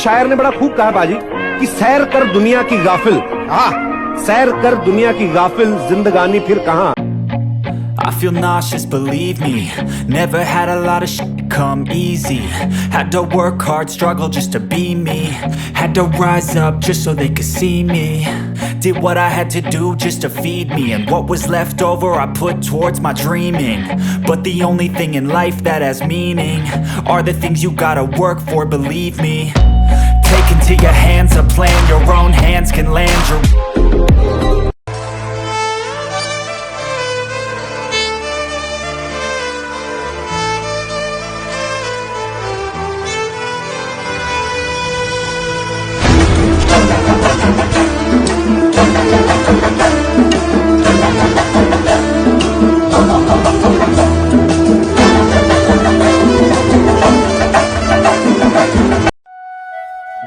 शायर ने बड़ा खूब कहा बाजी कि सैर कर दुनिया की गाफिल, हाँ सैर कर दुनिया की गाफिल, जिंदगानी फिर कहाँ। I feel nauseous, believe me. Never had a lot of shit come easy. Had to work hard, struggle just to be me. Had to rise up just so they could see me. Did what I had to do just to feed me, and what was left over I put towards my dreaming. But the only thing in life that has meaning are the things you gotta work for, believe me. Take into your hands a plan your own hands can land your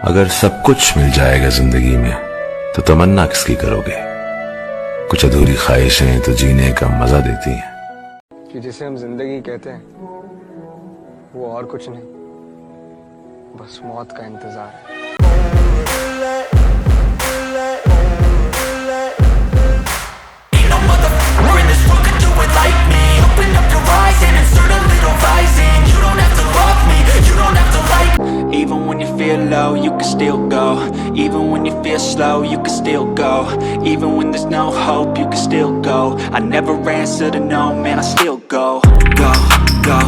अगर सब कुछ मिल जाएगा जिंदगी में तो तमन्ना किसकी करोगे? कुछ अधूरी ख्वाहिशें तो जीने का मजा देती हैं। कि जिसे हम जिंदगी कहते हैं वो और कुछ नहीं, बस मौत का इंतजार है। Even when you feel low, you can still go. Even when you feel slow, you can still go. Even when there's no hope, you can still go. I never answer to no, man, I still go. Go, go.